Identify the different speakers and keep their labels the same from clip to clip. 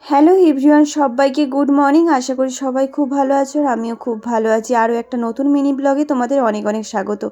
Speaker 1: Hello everyone, সবাইকে good morning. আশা করি সবাই খুব ভালো আছো আর আমিও খুব ভালো আছি। আরও একটা নতুন মিনি ব্লগে তোমাদের অনেক অনেক স্বাগত।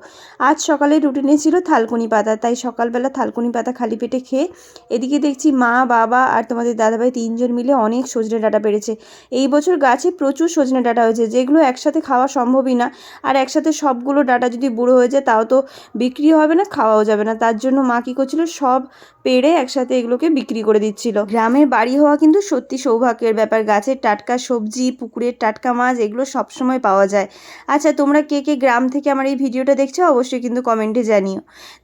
Speaker 1: আজ সকালে রুটিনে ছিল থালকুনি পাতা, তাই সকালবেলা থালকুনি পাতা খালি পেটে খেয়ে এদিকে দেখছি মা, বাবা আর তোমাদের দাদাভাই তিনজন মিলে অনেক সজনে ডাঁটা পেড়েছে। এই বছর গাছে প্রচুর সজনে ডাঁটা হয়েছে, যেগুলো একসাথে খাওয়া সম্ভবই না। আর একসাথে সবগুলো ডাঁটা যদি বুড়ো হয়ে যায় তাও তো বিক্রি হবে না, খাওয়াও যাবে না। তার জন্য মা কী করছিল, সব পেড়ে একসাথে এগুলোকে বিক্রি করে দিচ্ছিল। গ্রামের বাড়ি হওয়া কিন্তু সত্যি সৌভাগ্যের ব্যাপার। গাছের টাটকা সবজি, পুকুরের টাটকা মাছ এগুলো সবসময় পাওয়া যায়। আচ্ছা, তোমরা কে কে গ্রাম থেকে আমার এই ভিডিওটা দেখছো অবশ্যই কিন্তু কমেন্টে জানিও।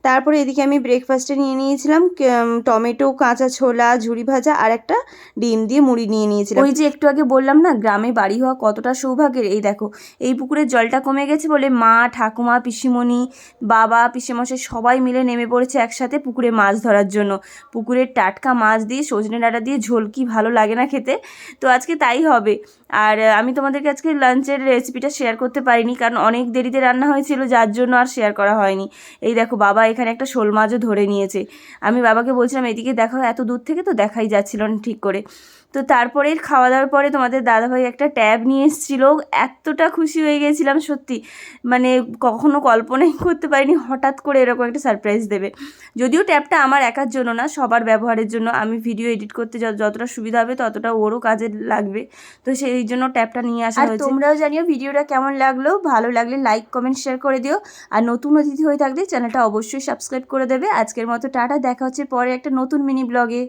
Speaker 1: তারপরে এদিকে আমি ব্রেকফাস্টে নিয়ে নিয়েছিলাম টমেটো, কাঁচা ছোলা, ঝুরি ভাজা আর একটা ডিম দিয়ে মুড়ি নিয়ে নিয়েছিলাম। ওই যে একটু আগে বললাম না গ্রামে বাড়ি হওয়া কতটা সৌভাগ্যের, এই দেখো এই পুকুরের জলটা কমে গেছে বলে মা, ঠাকুমা, পিসিমণি, বাবা, পিসেমশাই সবাই মিলে নেমে পড়েছে একসাথে পুকুরে মাছ ধরার জন্য। পুকুরের টাটকা মাছ দিয়ে সজনে ডাঁটা দিয়ে ঝোল কি ভালো লাগে না খেতে। তো আজকে তাই হবে। আর আমি তোমাদেরকে আজকে লাঞ্চের রেসিপিটা শেয়ার করতে পারিনি, কারণ অনেক দেরিতে রান্না হয়েছিল, যার জন্য আর শেয়ার করা হয়নি। এই দেখো বাবা এখানে একটা শোল মাছও ধরে নিয়েছে। আমি বাবাকে বলছিলাম এদিকে দেখো, এত দূর থেকে তো দেখাই যাচ্ছিল না ঠিক করে। তো তারপরে খাওয়া দাওয়ার পরে তোমাদের দাদাভাই একটা ট্যাব নিয়ে এসেছিলো। এতটা খুশি হয়ে গেছিলাম সত্যি, মানে কখনো কল্পনাই করতে পারিনি হঠাৎ করে এরকম একটা সারপ্রাইজ দেবে। যদিও ট্যাবটা আমার একার জন্য না, সবার ব্যবহারের জন্য। আমি ভিডিও এডিট করতে যতটা সুবিধা হবে ততটা ওরও কাজে লাগবে, তো সেই জন্য ট্যাবটা নিয়ে আসা হয়েছে। তোমরাও জানিও ভিডিওটা কেমন লাগলো, ভালো লাগলে লাইক, কমেন্ট, শেয়ার করে দিও। আর নতুন অতিথি হয়ে থাকলে চ্যানেলটা অবশ্যই সাবস্ক্রাইব করে দেবে। আজকের মতো টাটা, দেখা হচ্ছে পরে একটা নতুন মিনি ব্লগে।